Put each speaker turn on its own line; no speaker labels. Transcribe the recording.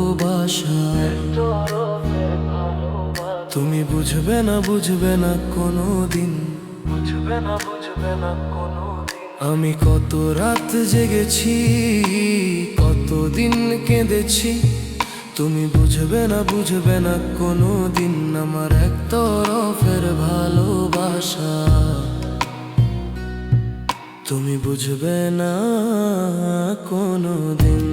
ভালোবাসা। তুমি বুঝবে না কোনো দিন, বুঝবে না কোনো দিন। আমি কত রাত জেগেছি, কতদিন কেঁদেছি। তুমি বুঝবে না কোনো দিন আমার এক তরফের ভালোবাসা। তুমি বুঝবে না কোনো দিন।